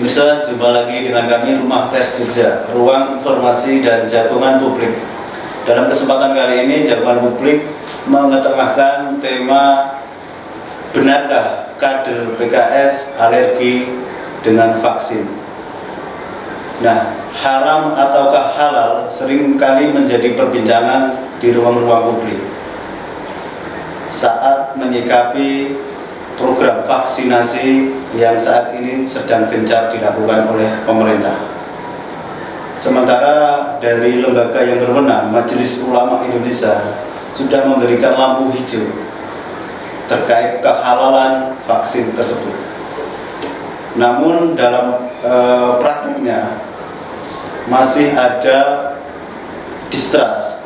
Pemirsa, jumpa lagi dengan kami Rumah Pers Jogja, ruang informasi dan jagongan publik. Dalam kesempatan kali ini, jagongan publik mengetengahkan tema benarkah kader PKS alergi dengan vaksin. Nah, haram ataukah halal seringkali menjadi perbincangan di ruang-ruang publik saat menyikapi program vaksinasi yang saat ini sedang gencar dilakukan oleh pemerintah. Sementara dari lembaga yang berwenang, Majelis Ulama Indonesia, sudah memberikan lampu hijau terkait kehalalan vaksin tersebut. Namun dalam praktiknya masih ada distrust,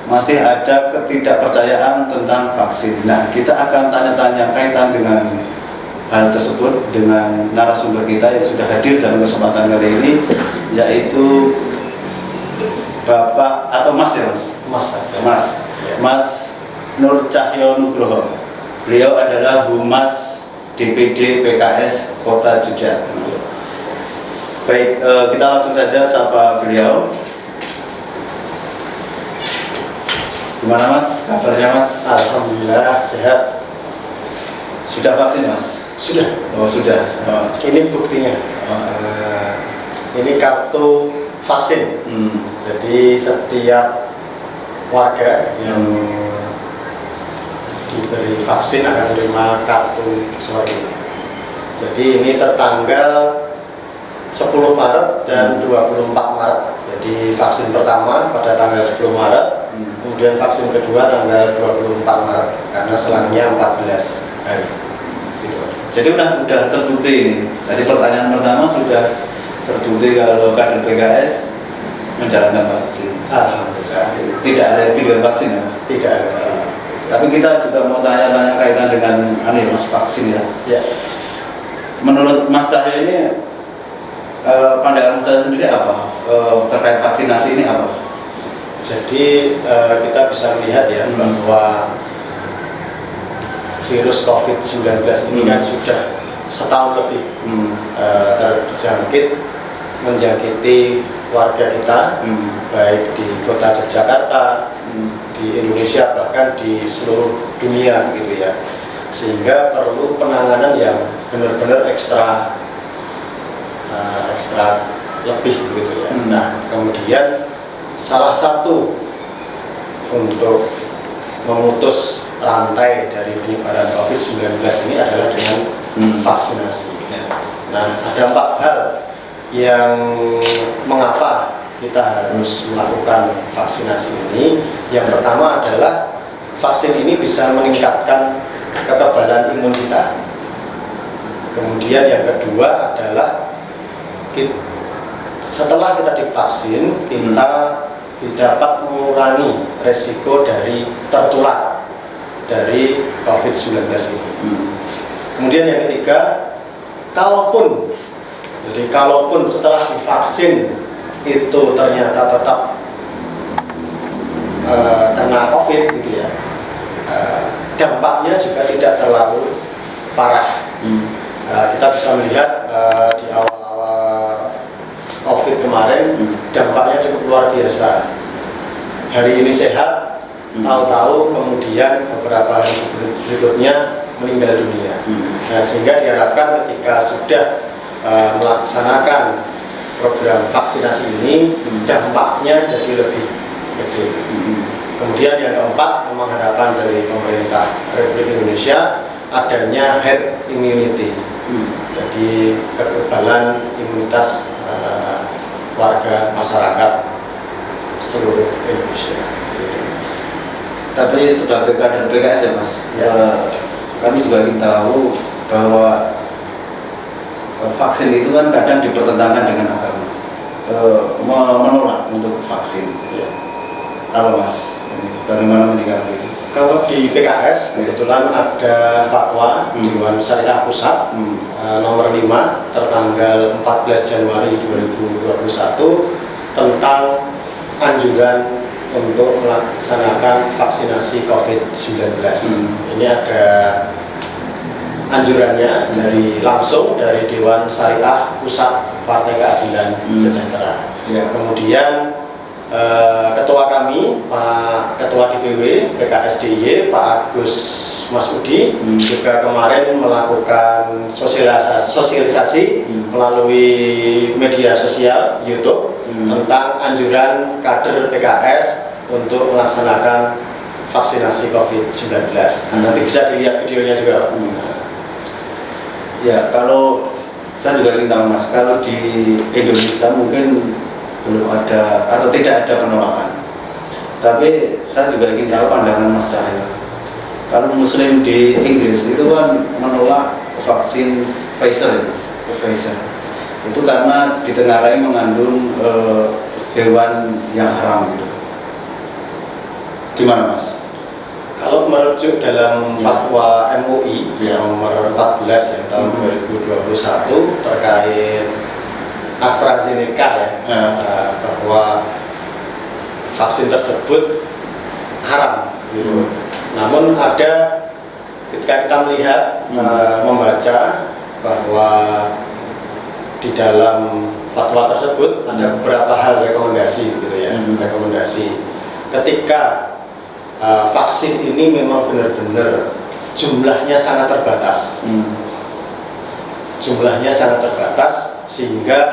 masih ada ketidakpercayaan tentang vaksin. Nah, kita akan tanya-tanya kaitan dengan hal tersebut dengan narasumber kita yang sudah hadir dalam kesempatan kali ini, yaitu Bapak atau Mas ya Mas Nur Cahyo Nugroho. Beliau adalah Humas DPD PKS Kota Jogja. Baik, kita langsung saja sapa beliau. Gimana Mas, kabarnya Mas? Alhamdulillah sehat. Sudah vaksin Mas? Sudah. Oh sudah. Oh. Ini buktinya. Ini kartu vaksin. Jadi setiap warga yang diberi vaksin akan menerima kartu seperti ini. Jadi ini tertanggal 10 Maret dan 24 Maret. Jadi vaksin pertama pada tanggal 10 Maret, kemudian vaksin kedua tanggal 24 Maret, karena selangnya 14 hari. Gitu. Jadi udah terbukti ini. Tadi pertanyaan pertama sudah terbukti kalau kader PKS menjalankan vaksin. Alhamdulillah. Tidak alergi dengan vaksin ya? Tidak alergi. Tapi kita juga mau tanya-tanya kaitan dengan Mas vaksin ya. Ya. Menurut Mas Cahyo ini pandangan Mas Cahyo sendiri apa terkait vaksinasi ini apa? Jadi kita bisa melihat ya bahwa virus COVID-19 ini kan sudah setahun lebih terjangkit, menjangkiti warga kita, baik di kota Yogyakarta, di Indonesia, bahkan di seluruh dunia gitu ya. Sehingga perlu penanganan yang benar-benar ekstra lebih gitu ya. Nah, kemudian salah satu untuk memutus rantai dari penyebaran COVID-19 ini adalah dengan vaksinasi. Nah, ada 4 hal yang mengapa kita harus melakukan vaksinasi ini. Yang pertama adalah vaksin ini bisa meningkatkan kekebalan imun kita. Kemudian yang kedua adalah setelah kita divaksin, kita dapat mengurangi resiko dari tertular dari COVID-19 ini. Kemudian yang ketiga, kalaupun setelah divaksin itu ternyata tetap kena COVID gitu ya, dampaknya juga tidak terlalu parah. Kita bisa melihat di awal-awal COVID kemarin dampaknya cukup luar biasa. Hari ini sehat, tahu-tahu kemudian beberapa hari berikutnya meninggal dunia. Nah, sehingga diharapkan ketika sudah melaksanakan program vaksinasi ini, dampaknya jadi lebih kecil. Kemudian yang keempat, memang harapan dari pemerintah Republik Indonesia adanya herd immunity. Jadi kekebalan imunitas warga masyarakat seluruh Indonesia. Tapi sebagai kader PKS ya Mas, kami juga ingin tahu bahwa vaksin itu kan kadang dipertentangkan dengan agama. menolak untuk vaksin. Ya. Apa Mas? Ini bagaimana menyikapi ini? Kalau di PKS kebetulan ada fatwa Dewan Syariah Pusat nomor 5 tertanggal 14 Januari 2021 tentang anjuran untuk melaksanakan vaksinasi COVID-19. Ini ada anjurannya langsung dari Dewan Syariah Pusat Partai Keadilan Sejahtera. Ya. Kemudian ketua kami, Pak Ketua DPW PKS DIY, Pak Agus Masudi juga kemarin melakukan sosialisasi melalui media sosial YouTube tentang anjuran kader PKS untuk melaksanakan vaksinasi COVID-19. Nanti bisa dilihat videonya juga. Ya, kalau saya juga ingin tahu Mas, kalau di Indonesia mungkin belum ada atau tidak ada penolakan. Tapi saya juga ingin tahu pandangan Mas Cahyo. Kalau Muslim di Inggris itu kan menolak vaksin Pfizer, Pfizer. Itu karena ditengarai mengandung hewan yang haram gitu. Gimana Mas? Kalau merujuk dalam fatwa MUI nomor 14 yang tahun 2021 terkait AstraZeneca bahwa vaksin tersebut haram gitu. Namun ada ketika kita melihat membaca bahwa di dalam fatwa tersebut ada beberapa hal rekomendasi gitu ya. Rekomendasi ketika vaksin ini memang benar-benar jumlahnya sangat terbatas. Jumlahnya sangat terbatas sehingga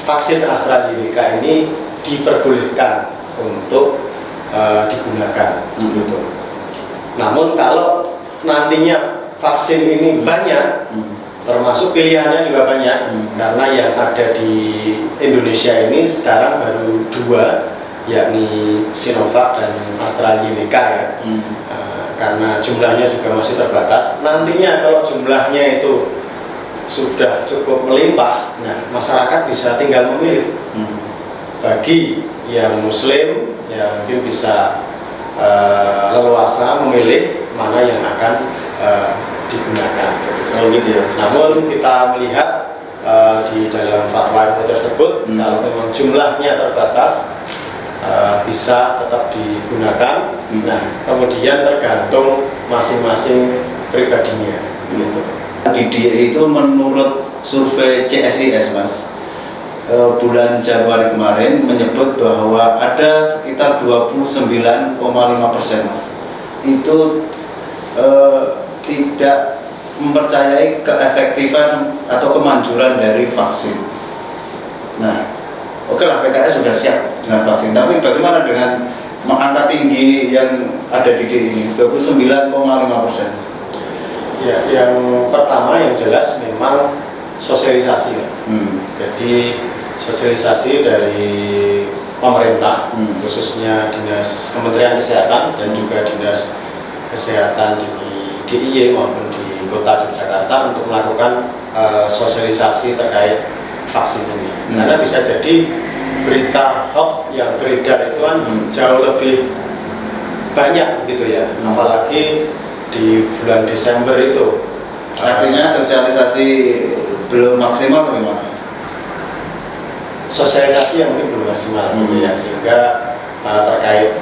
vaksin AstraZeneca ini diperbolehkan untuk digunakan gitu. Namun kalau nantinya vaksin ini banyak, termasuk pilihannya juga banyak, karena yang ada di Indonesia ini sekarang baru 2, yakni Sinovac dan AstraZeneca ya. Karena jumlahnya juga masih terbatas. Nantinya kalau jumlahnya itu sudah cukup melimpah, nah masyarakat bisa tinggal memilih. Bagi yang Muslim, ya mungkin bisa leluasa memilih mana yang akan digunakan. Gitu ya. Namun kita melihat di dalam fatwa tersebut, kalau memang jumlahnya terbatas, bisa tetap digunakan. Nah, kemudian tergantung masing-masing pribadinya. Gitu. Di DIY itu menurut survei CSIS Mas, bulan Januari kemarin menyebut bahwa ada sekitar 29,5% Mas itu tidak mempercayai keefektifan atau kemanjuran dari vaksin. Nah, oke lah PKS sudah siap dengan vaksin, tapi bagaimana dengan angka tinggi yang ada di DIY ini 29,5%? Ya, yang pertama yang jelas memang sosialisasi. Jadi sosialisasi dari pemerintah, khususnya Dinas Kementerian Kesehatan dan juga Dinas Kesehatan di DIY maupun di Kota Yogyakarta untuk melakukan sosialisasi terkait vaksin ini. Karena bisa jadi berita hoax yang beredar itu kan jauh lebih banyak gitu ya, apalagi di bulan Desember itu. Artinya sosialisasi belum maksimal atau gimana? Sosialisasi yang mungkin belum maksimal gitu ya, sehingga terkait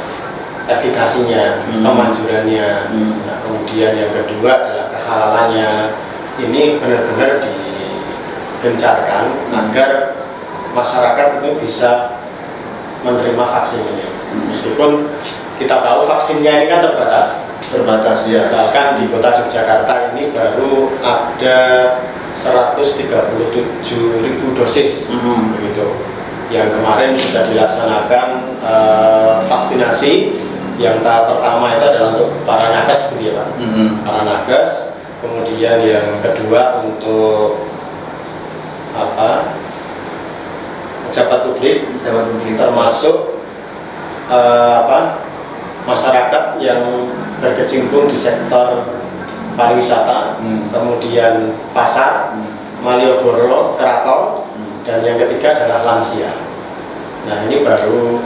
efikasinya, kemanjurannya, nah, kemudian yang kedua adalah kehalalannya, ini benar-benar digencarkan agar masyarakat ini bisa menerima vaksin ini. Meskipun kita tahu vaksinnya ini kan terbatas ya. Misalkan di Kota Yogyakarta ini baru ada 137.000 dosis begitu. Yang kemarin sudah dilaksanakan vaksinasi. Yang tahap pertama itu adalah untuk para nakes gitu ya Pak. Para nakes. Kemudian yang kedua untuk pejabat publik termasuk masyarakat yang berkecimpung di sektor pariwisata, kemudian pasar, Malioboro, Keraton, dan yang ketiga adalah lansia. Nah ini baru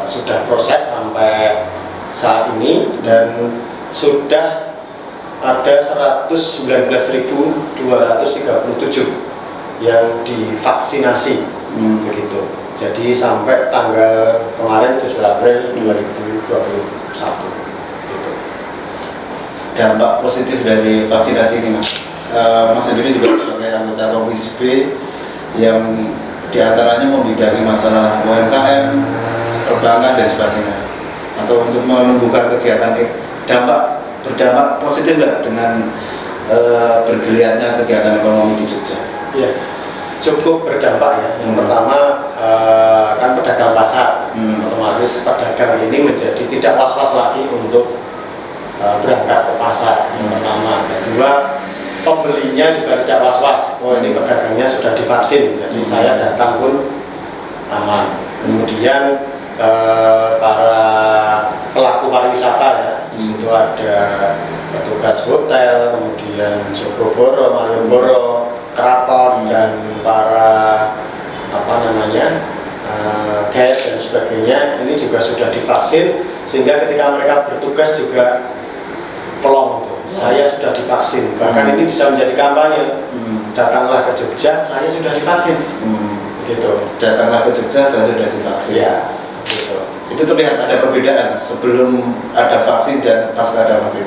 sudah proses sampai saat ini dan sudah ada 119.237 yang divaksinasi begitu. Jadi sampai tanggal kemarin 7 April 2021 gitu. Dampak positif dari vaksinasi ini Mas, Mas sendiri juga sebagai anggota Komisi B yang diantaranya membidangi masalah UMKM, perbankan dan sebagainya, atau untuk menumbuhkan kegiatan berdampak positif nggak dengan bergeliatnya kegiatan ekonomi di Jogja? Iya, cukup berdampak ya. Yang pertama kan pedagang pasar, otomatis pedagang ini menjadi tidak was-was lagi untuk berangkat ke pasar. Yang pertama, kedua pembelinya juga tidak was-was. Oh ini pedagangnya sudah divaksin, jadi saya datang pun aman. Kemudian para pelaku pariwisata ya, di situ ada petugas hotel, kemudian Jogoboro, Malioboro, Keraton dan para guide dan sebagainya ini juga sudah divaksin, sehingga ketika mereka bertugas juga pelong tuh. Saya sudah divaksin, bahkan ini bisa menjadi kampanye. Datanglah ke Jogja, saya sudah divaksin. Gitu. Datanglah ke Jogja, saya sudah divaksin. Ya, gitu. Itu terlihat ada perbedaan sebelum ada vaksin dan pasca ada vaksin.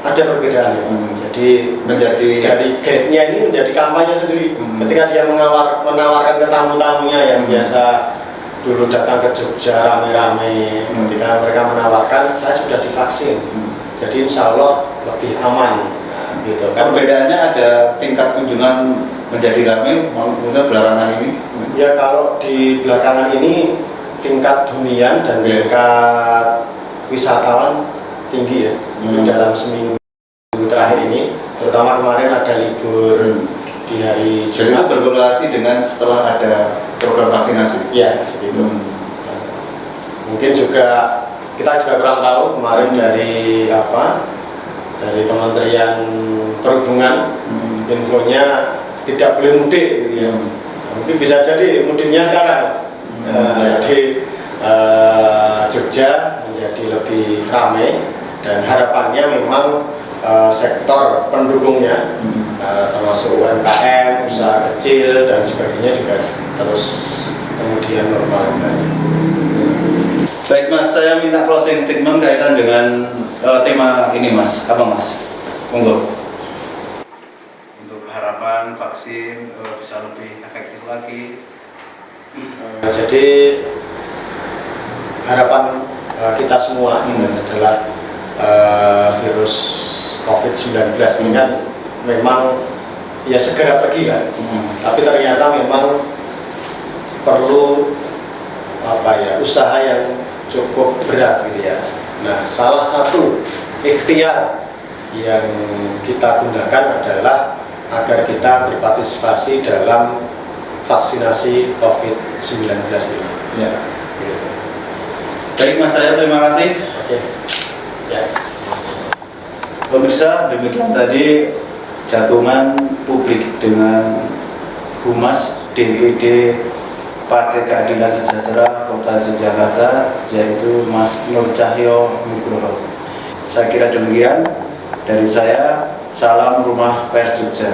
Ada perbedaan ya. Jadi Menjadi dari guide-nya ini menjadi kampanye sendiri. Ketika dia menawarkan ke tamu-tamunya yang biasa dulu datang ke Jogja rame-rame, ketika mereka menawarkan saya sudah divaksin, jadi insya Allah lebih aman. Nah, gitu kan. Perbedaannya ada tingkat kunjungan menjadi ramai untuk belakangan ini. Ya kalau di belakangan ini tingkat hunian dan tingkat wisatawan tinggi ya. Di dalam seminggu terakhir ini, terutama kemarin ada libur di hari Jadi itu Jumat. berkorelasi dengan setelah ada program vaksinasi. Ya, begitu. Mungkin juga kita juga kurang tahu kemarin dari Kementerian Perhubungan infonya tidak boleh mudik gitu ya. Mungkin bisa jadi mudiknya sekarang. Jadi Jogja menjadi lebih ramai dan harapannya memang sektor pendukungnya termasuk UMKM, usaha kecil dan sebagainya juga terus kemudian normal kembali. Baik Mas, saya minta closing statement kaitan dengan tema ini Mas. Apa Mas? Monggo. Untuk harapan vaksin bisa lebih efektif lagi. Jadi harapan kita semua ini adalah virus COVID-19 ini kan memang ya segera pergi ya. Tapi ternyata memang perlu usaha yang cukup berat gitu ya. Nah, salah satu ikhtiar yang kita gunakan adalah agar kita berpartisipasi dalam vaksinasi COVID-19 ini. Ya. Gitu. Baik Mas, saya terima kasih. Oke. Ya. Pemirsa, demikian tadi jagungan publik dengan Humas DPD Partai Keadilan Sejahtera Kota Yogyakarta, yaitu Mas Nur Cahyo Nugroho. Saya kira demikian dari saya. Salam Rumah Pers Jogja.